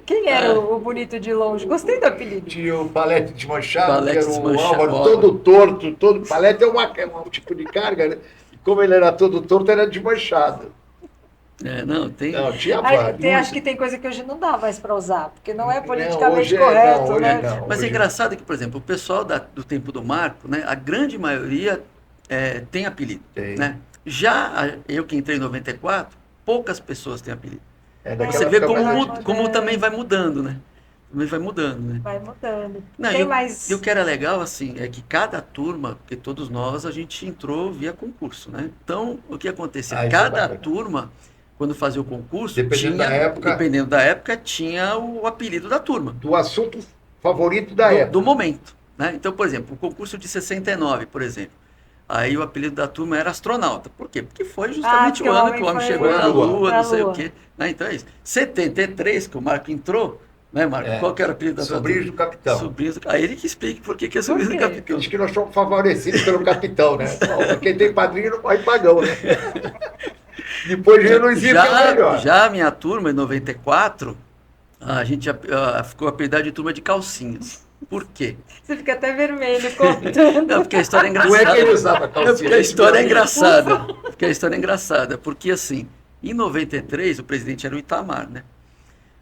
Quem era o Bonito de Longe? Gostei do apelido. Tinha o Palete Desmanchado, que era o Álvaro todo torto. Palete é um tipo de carga, né? E como ele era todo torto, era desmanchado. Tinha vários. Acho que tem coisa que hoje não dá mais para usar, porque não é politicamente correto, né? Mas é engraçado que, por exemplo, o pessoal do tempo do Marco, né? A grande maioria tem apelido, né? Já eu que entrei em 94, poucas pessoas têm apelido. Você vê como também vai mudando, né? Também vai mudando, né? Vai mudando. E o que era legal, assim, é que cada turma, porque todos nós, a gente entrou via concurso, né? Então, o que acontecia? Cada turma, quando fazia o concurso, dependendo da época, tinha o apelido da turma. Do assunto favorito da época. Do momento, né? Então, por exemplo, o concurso de 69, por exemplo. Aí o apelido da turma era astronauta. Por quê? Porque foi justamente o ano que o homem chegou na Lua, não sei o quê. Então é isso. 73, que o Marco entrou, né, Marco? Qual que era o apelido da turma? Sobrinhos do Capitão. Aí ele que explique por que é Sobrinhos do Capitão. Diz que nós somos favorecidos pelo Capitão, né? Quem tem padrinho não pode pagão, né? Depois de Luizinho foi melhor. Já a minha turma, em 94, a gente ficou apelidado de turma de calcinhas. Por quê? Você fica até vermelho contando. Não, porque a história é engraçada. Não é que ele usava calcinha. Porque a história é engraçada. Porque a história é engraçada. Porque, assim, em 93, o presidente era o Itamar, né?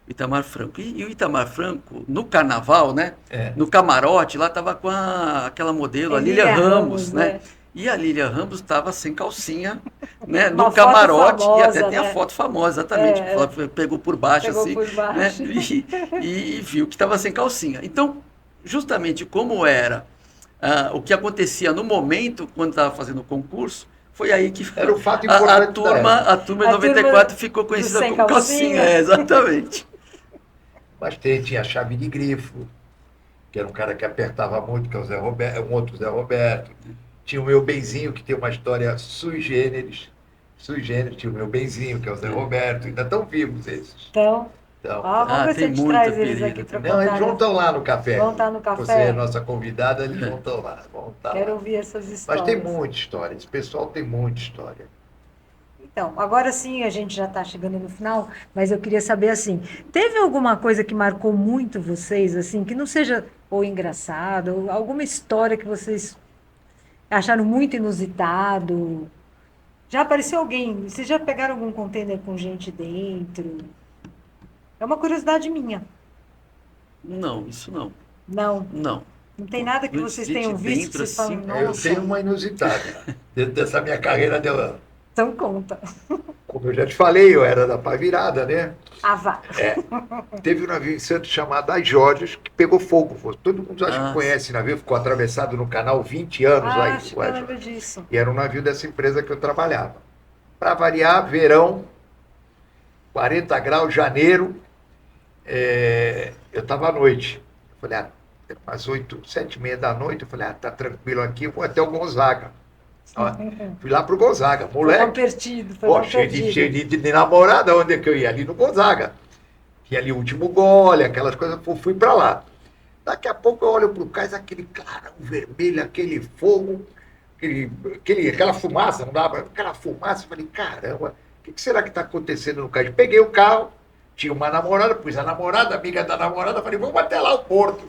O Itamar Franco. E o Itamar Franco, no carnaval, né? No camarote, lá estava com aquela modelo, a Lília Ramos, né? E a Lília Ramos estava sem calcinha, né, no camarote, famosa, e até tem a foto famosa, exatamente. Ela pegou por baixo, assim, né, e viu que estava sem calcinha. Então, justamente como era o que acontecia no momento, quando estava fazendo o concurso, foi aí que era o fato importante a turma em 94 ficou conhecida como calcinha. Exatamente. Mas tinha a chave de grifo, que era um cara que apertava muito, que é o Zé Roberto, um outro Zé Roberto. Tinha o meu benzinho, que tem uma história sui generis. Sui generis, tinha o meu benzinho, que é o Zé Roberto. Ainda estão vivos esses. Então, Então, ó, vamos ver se tem a gente muito traz eles apelido, aqui para tem não, eles contar. vão estar lá no café. Vão estar no Você é café? nossa convidada, eles vão estar lá. Vão estar Quero lá. ouvir essas Mas histórias. tem muita história. Esse pessoal tem muita história. Então, agora sim, a gente já está chegando no final, mas eu queria saber assim, teve alguma coisa que marcou muito vocês, assim, que não seja ou engraçado, ou alguma história que vocês acharam muito inusitado? Já apareceu alguém? Vocês já pegaram algum container com gente dentro? É uma curiosidade minha. Não, isso não. Não, Não. não tem nada que vocês tenham visto que Dentro, vocês falam, assim, Eu nossa, tenho uma inusitada. Dentro dessa minha carreira de então conta. como eu já te falei, eu era da pá virada, né? Ah, vá. Teve um navio em Santos chamado As Jorges, que pegou fogo. Todo mundo acha que Ah, conhece navio, ficou atravessado no canal 20 anos lá Ah, em acho que eu lembro disso. E era um navio dessa empresa que eu trabalhava. Para variar, verão, 40 graus, janeiro, eu estava à noite. Eu falei, era umas 8, 7h30 da noite. Eu falei, tá tranquilo aqui, eu vou até o Gonzaga. Ó, fui lá pro Gonzaga, Foi moleque. bom perdido, foi Pô, bom perdido. cheio de namorada, onde é que eu ia? Ali no Gonzaga. Tinha ali o último gole, aquelas coisas, fui para lá. Daqui a pouco eu olho pro cais, aquele clarão vermelho, aquele fogo, aquela fumaça, não dava? Aquela fumaça, eu falei, caramba, o que será que está acontecendo no cais? Peguei o carro, tinha uma namorada, pus a namorada, amiga da namorada, falei, vamos até lá o porto.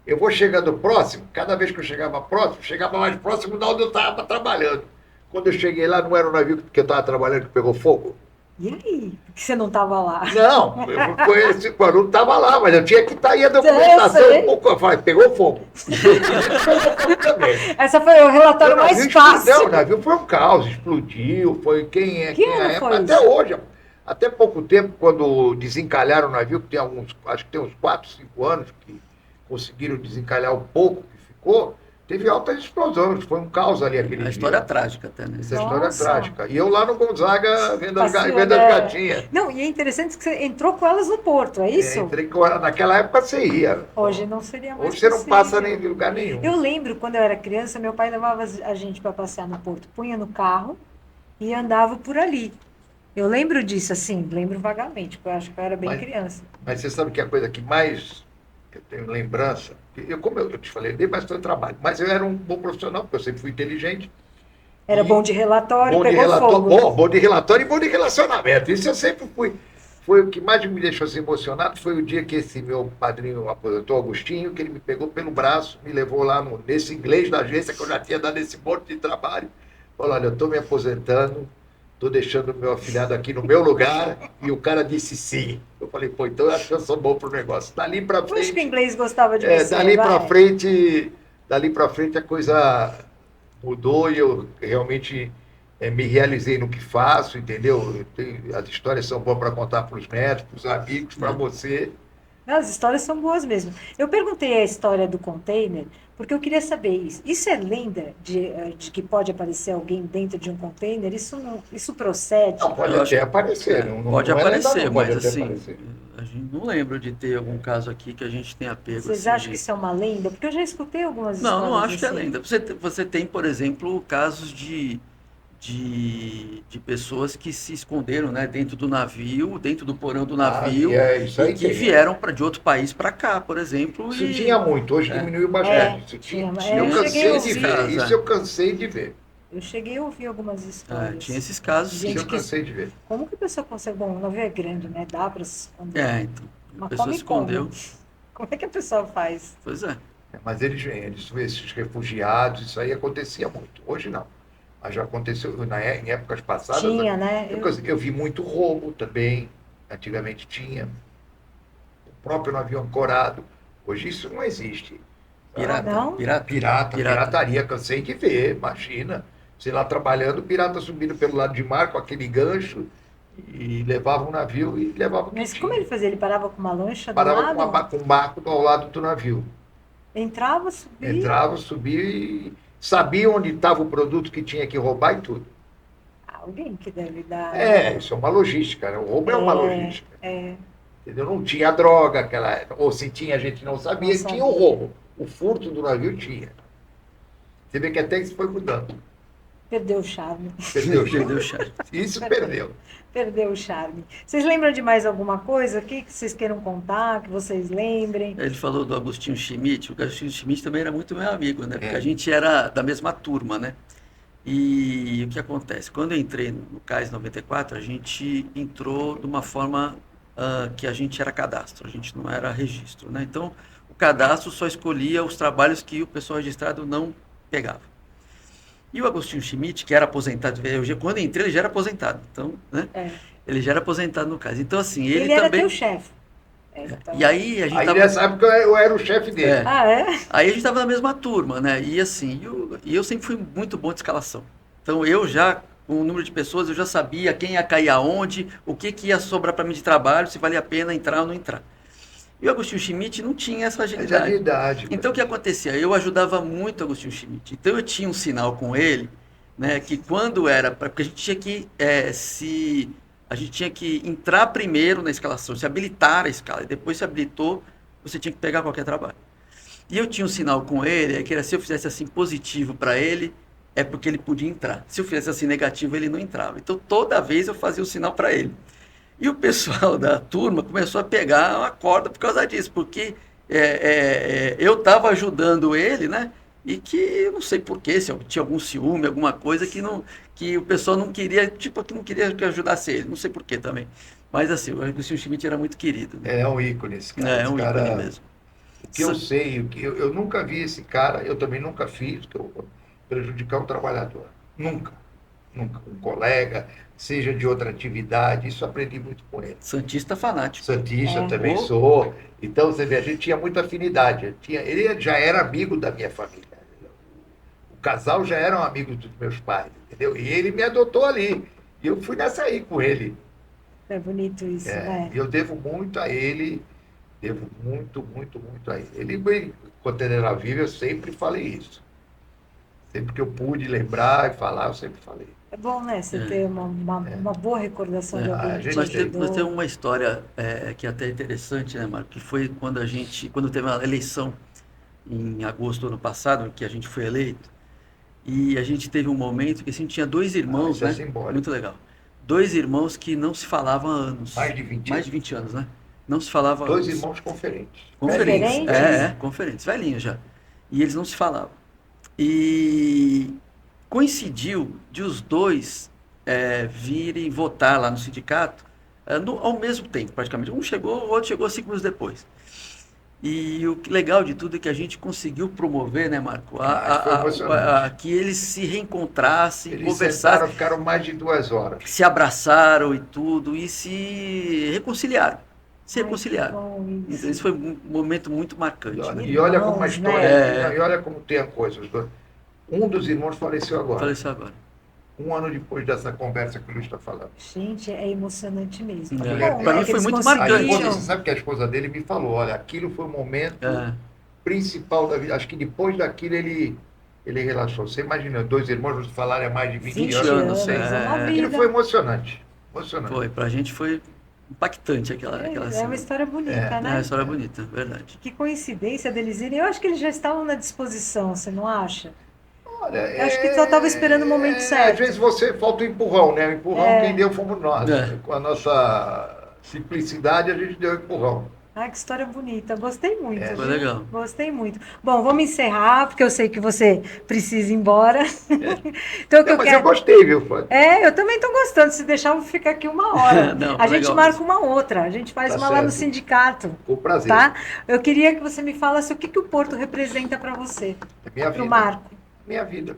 Eu vou chegando próximo, cada vez que eu chegava próximo, chegava mais próximo de onde eu estava trabalhando. Quando eu cheguei lá, não era o navio que eu estava trabalhando que pegou fogo? E aí? Por que você não estava lá? Não, eu não estava lá, mas eu tinha que estar aí a documentação um pouco. Eu falei, pegou fogo. Essa foi o relatório mais fácil. Não, o navio foi um caos, explodiu, foi quem Que ano foi até isso? hoje. Até pouco tempo, quando desencalharam o navio, que tem alguns, acho que tem uns 4, 5 anos que conseguiram desencalhar o pouco que ficou, teve altas explosões, foi um caos ali aquele dia. a história é trágica até, né? Essa história é Nossa. trágica. E eu lá no Gonzaga vendo as Passeando, gatinhas. Não, e é interessante que você entrou com elas no porto, é isso? Naquela época você ia. Hoje não seria mais Hoje você não possível. passa nem em lugar nenhum. Eu lembro, quando eu era criança, meu pai levava a gente para passear no porto, punha no carro e andava por ali. Eu lembro disso, assim, lembro vagamente, porque eu acho que eu era bem criança. Mas você sabe que a coisa que mais eu tenho lembrança, como eu te falei, eu dei bastante trabalho, mas eu era um bom profissional, porque eu sempre fui inteligente. Era bom de relatório, Bom de pegou relatório, fogo. bom de relatório e bom de relacionamento. Isso eu sempre fui. Foi o que mais me deixou assim, emocionado, foi o dia que esse meu padrinho aposentou, Agostinho, que ele me pegou pelo braço, me levou lá nesse inglês da agência, que eu já tinha dado esse monte de trabalho. Falou, olha, eu estou me aposentando, estou deixando o meu afilhado aqui no meu lugar, e o cara disse sim. Eu falei, pô, então eu acho que eu sou bom pro negócio. Dali para Eu acho que o frente, inglês gostava de você. dali para vai. frente, a coisa mudou e eu realmente me realizei no que faço, entendeu? As histórias são boas para contar para os netos, para os amigos, para você. Não, as histórias são boas mesmo. Eu perguntei a história do container, porque eu queria saber isso. Isso é lenda de que pode aparecer alguém dentro de um container? Isso procede? Não, pode Eu até acho- aparecer. Pode não é lenda, aparecer, não, pode mas até assim, aparecer. a gente não lembra de ter algum caso aqui que a gente tenha pego. Vocês assim, acham que isso é uma lenda? Porque eu já escutei algumas histórias Não, não acho que é assim. lenda. Você tem, por exemplo, casos de pessoas que se esconderam, né, dentro do navio, dentro do porão do navio, Isso aí e que tem. vieram de outro país para cá, por exemplo. Isso e tinha muito, hoje diminuiu bastante. Isso tinha, eu eu cansei cheguei a de ouvir. ver. Isso eu cansei de ver. Eu cheguei a ouvir algumas histórias. tinha esses casos, sim. Gente Isso eu cansei de ver. Como que a pessoa consegue? Bom, o navio é grande, né? Dá para se esconder. Então, a Mas pessoa como se e como? escondeu. Como é que a pessoa faz? Pois é. Mas eles vêm, esses refugiados, isso aí acontecia muito. Hoje não. Mas já aconteceu em épocas passadas. Tinha, né? Eu vi muito roubo também. Antigamente tinha. O próprio navio ancorado. Hoje isso não existe. Pirata, não? Pirataria, cansei de ver, imagina. Sei lá, trabalhando, pirata subindo pelo lado de mar com aquele gancho e levava um navio e levava o que Mas tinha. como ele fazia? Ele parava com uma lancha do Parava lado? com um barco ao lado do navio. Entrava, subia. Entrava, subia e sabia onde estava o produto que tinha que roubar e tudo. Alguém que deve dar. Isso é uma logística, né? O roubo é uma logística. Entendeu? Não tinha droga, ou se tinha, a gente não sabia, Não tinha o sabia. roubo. O furto do navio tinha. Você vê que até isso foi mudando. Perdeu o charme. Perdeu o Perdeu o charme. charme. Isso perdeu. Perdeu o charme. Vocês lembram de mais alguma coisa aqui que vocês queiram contar, que vocês lembrem? Ele falou do Agostinho Schmidt. O Agostinho Schmidt também era muito meu amigo, né? Porque É. a gente era da mesma turma, né? E o que acontece? Quando eu entrei no CAIS 94, a gente entrou de uma forma que a gente era cadastro, a gente não era registro, né? Então, o cadastro só escolhia os trabalhos que o pessoal registrado não pegava. E o Agostinho Schmidt, que era aposentado, quando eu entrei ele já era aposentado, então, né? É. Ele já era aposentado no CAIS. Então, assim, ele Ele era também... teu chefe. Então... E aí a gente Aí tava... nessa época eu era o chefe dele. É. Ah, é? Aí a gente estava na mesma turma, né? E assim, eu sempre fui muito bom de escalação. Então eu já, com o número de pessoas, eu já sabia quem ia cair aonde, o que, que ia sobrar para mim de trabalho, se valia a pena entrar ou não entrar. E o Agostinho Schmidt não tinha essa Mas é de agilidade. idade. Então o que acontecia? Eu ajudava muito o Agostinho Schmidt. Então eu tinha um sinal com ele, né? Que quando era, porque a gente tinha que a gente tinha que entrar primeiro na escalação, se habilitar a escala, e depois se habilitou, você tinha que pegar qualquer trabalho. E eu tinha um sinal com ele, que era se eu fizesse assim positivo para ele, é porque ele podia entrar. Se eu fizesse assim negativo, ele não entrava. Então toda vez eu fazia o sinal para ele. E o pessoal da turma começou a pegar uma corda por causa disso, porque eu estava ajudando ele, né? E que eu não sei porquê, se eu tinha algum ciúme, alguma coisa que o pessoal não queria, tipo, que não queria que eu ajudasse ele, não sei porquê também. Mas assim, o Agostinho Schmidt era muito querido, né? É um ícone esse cara. É Esse um cara, ícone mesmo. o que eu sei, eu nunca vi esse cara, eu também nunca fiz, que eu prejudicar o trabalhador. Nunca. Nunca. Um colega, seja de outra atividade, isso eu aprendi muito com ele. Santista fanático. Santista É. também sou. Então, você vê, a gente tinha muita afinidade. Ele já era amigo da minha família. O casal já eram amigos dos meus pais, entendeu? E ele me adotou ali. E eu fui nessa aí com ele. É bonito isso, né? Eu devo muito a ele, devo muito, muito, muito a ele. Ele, quando ele era vivo, eu sempre falei isso. Sempre que eu pude lembrar e falar, eu sempre falei. É bom, né? Você ter uma boa recordação de alguém a que gente te Nós temos ajudou. uma história que é até interessante, né, Marco? Que foi quando teve a eleição em agosto do ano passado, que a gente foi eleito, e a gente teve um momento que assim, tinha dois irmãos, isso é né? simbólico. Muito legal. Dois irmãos que não se falavam há anos. Mais de 20 Mais de 20 anos, né? Não se falavam há Dois anos. irmãos conferentes. Conferentes. Diferentes? Conferentes, velhinhos já. E eles não se falavam. E coincidiu de os dois virem votar lá no sindicato ao mesmo tempo, praticamente. Um chegou, o outro chegou 5 minutos depois. E o que legal de tudo é que a gente conseguiu promover, né, Marco, Foi emocionante. que eles se reencontrassem, Eles conversassem, sentaram, ficaram mais de 2 horas. se abraçaram e tudo, e se reconciliaram. Se Ai, reconciliaram. que bom Então, isso. isso foi um momento muito marcante, né? E olha como a Irmãos, história, né? e olha como tem a coisa. Um dos irmãos faleceu agora, Falei isso agora. um ano depois dessa conversa que o Luiz está falando. Gente, é emocionante mesmo. É. Que mulher bom, dele- Pra né, mim que foi eles muito A marcante. esposa, conseguiram. você sabe que a esposa dele me falou, olha, aquilo foi o momento É, principal da vida. Acho que depois daquilo ele relaxou. Você imagina, 2 irmãos falarem há mais de 20 20 anos. anos, é uma Aquilo vida. foi emocionante. Emocionante. foi. Pra gente foi impactante aquela É cena. uma história bonita, É uma né? história bonita, verdade. Que coincidência deles irem. Eu acho que eles já estavam na disposição, você não acha? Olha, Eu acho que só estava esperando o momento Às certo. vezes você falta o empurrão, né? O empurrão quem deu fomos nós. É. Com a nossa simplicidade, a gente deu o empurrão. Ah, que história bonita. Gostei muito, Foi viu? legal. Gostei muito. Bom, vamos encerrar, porque eu sei que você precisa ir embora. Então, o que Não, eu mas eu quero. gostei, viu, Fábio? Eu também estou gostando. Se deixar, eu vou ficar aqui 1 hora. Não, A gente legal marca mesmo. uma outra. A gente faz Tá uma lá no certo. sindicato, Com prazer. tá? Eu queria que você me falasse o que o Porto representa para você, É minha para o vida. Marco. Minha vida.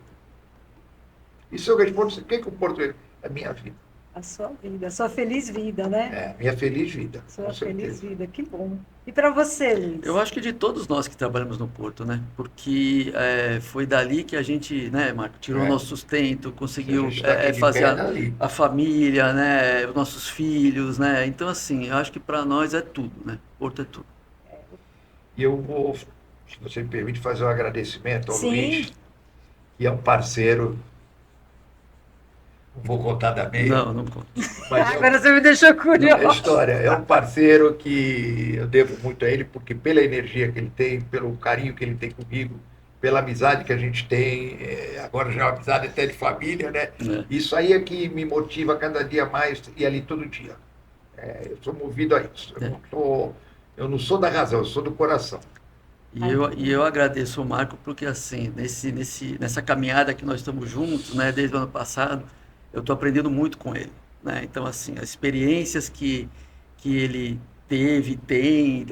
E se eu respondo, o que o Porto é? É minha vida. A sua vida, a sua feliz vida, né? É, minha feliz vida. Sua Com feliz certeza. vida, que bom. E para você, Luiz? Eu acho que de todos nós que trabalhamos no Porto, né? Porque foi dali que a gente, né, Marco, tirou o É. nosso sustento, conseguiu A gente tá aqui de fazer pé ali. a família, né? Os nossos filhos, né? Então, assim, eu acho que para nós é tudo, né? Porto é tudo. E eu vou, se você me permite, fazer um agradecimento ao Sim. Luiz, que é um parceiro Não vou contar da meia. Não conto. Mas Agora você me deixou é curioso. história. É um parceiro que eu devo muito a ele, porque pela energia que ele tem, pelo carinho que ele tem comigo, pela amizade que a gente tem, agora já é uma amizade até de família, né? Isso aí é que me motiva cada dia mais e ali todo dia. Eu sou movido a isso. Eu não sou da razão, eu sou do coração. E eu agradeço o Marco porque, assim, nessa caminhada que nós estamos juntos, né, desde o ano passado, eu estou aprendendo muito com ele, né? Então, assim, as experiências que ele tem,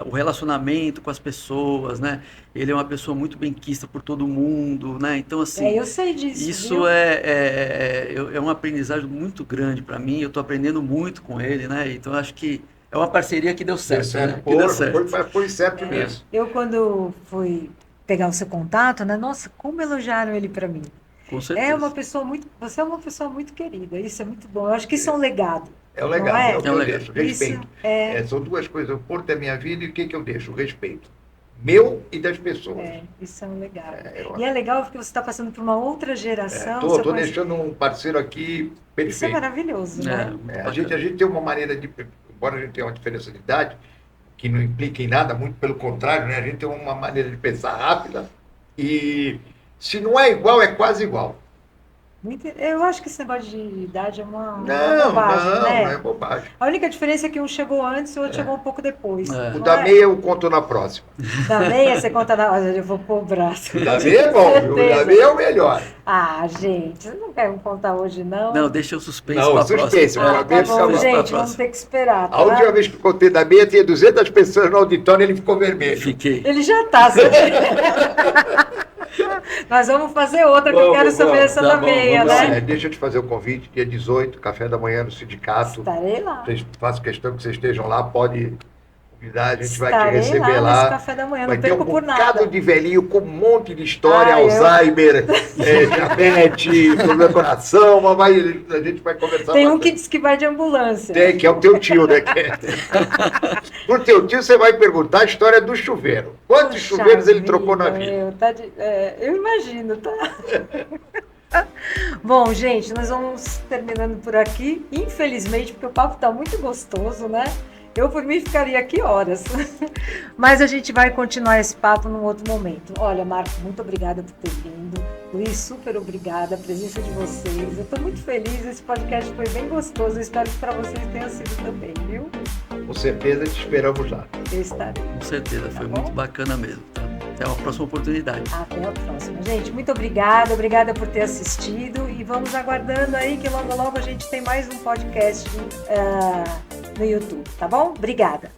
o relacionamento com as pessoas, né? Ele é uma pessoa muito benquista por todo mundo, né? Então, assim, Eu sei disso, isso viu? é um aprendizado muito grande para mim. Eu estou aprendendo muito com ele, né? Então, eu acho que é uma parceria que deu certo, né? Que deu certo. Foi certo mesmo. Eu, quando fui pegar o seu contato, né? Nossa, como elogiaram ele para mim. Com certeza. Você é uma pessoa muito querida, isso é muito bom. Eu acho que isso é um legado. É o legado, Não é? é o que É um eu legado. deixo, respeito. Isso São duas coisas, o Porto é minha vida e o que eu deixo? O respeito. Meu e das pessoas. isso é um legado. Eu E é legal porque você está passando por uma outra geração. você Estou conhece- deixando um parceiro aqui Isso é perfeito. maravilhoso, né? Muito A bacana. gente tem uma maneira de, embora a gente tenha uma diferença de idade, que não implica em nada, muito pelo contrário, né? A gente tem uma maneira de pensar rápida e se não é igual, é quase igual. Eu acho que esse negócio de idade é uma Não, bobagem, não, né? é bobagem. A única diferença é que um chegou antes e o outro chegou um pouco depois. O Não da é? meia eu conto na próxima. Da meia, você conta na hora, eu vou pôr o braço. O da meia é bom, viu? O da Certeza. meia é o melhor. Ah, gente, vocês não querem contar hoje, não? Não, deixa o suspense Não, para a suspense, próxima. pra Ah, ver tá se bom, fica gente, próxima. vamos ter que esperar, tá? A última vez que eu contei da meia, tinha 200 pessoas no auditório e ele ficou vermelho. Fiquei. Ele já tá. Nós vamos fazer outra que eu quero saber essa Tá da bom, meia, vamos né? lá. Deixa eu te fazer o convite, dia 18, café da manhã no sindicato. Estarei lá. Faço questão que vocês estejam lá, pode convidar, a gente vai te Estarei receber lá nesse lá. café da manhã, Vai não ter um perco por bocado nada. de velhinho com um monte de história, Ah, eu- Alzheimer, diabetes, problema do coração, mas a gente vai conversar Tem um bastante. que diz que vai de ambulância. Tem, que é o teu tio, né? Pro teu tio, você vai perguntar a história do chuveiro. Quantos Puxa chuveiros ele trocou na vida, vida? eu imagino, tá? Bom, gente, nós vamos terminando por aqui, infelizmente, porque o papo tá muito gostoso, né? Eu, por mim, ficaria aqui horas. Mas a gente vai continuar esse papo num outro momento. Olha, Marco, muito obrigada por ter vindo. Luiz, super obrigada, a presença de vocês. Eu estou muito feliz, esse podcast foi bem gostoso. Eu espero que para vocês tenha sido também, viu? Com certeza te esperamos lá. Eu estarei. Com certeza, foi bom? muito bacana mesmo. Tá? Até uma próxima oportunidade. Até a próxima. Gente, muito obrigada por ter assistido e vamos aguardando aí que logo logo a gente tem mais um podcast no YouTube, tá bom? Obrigada.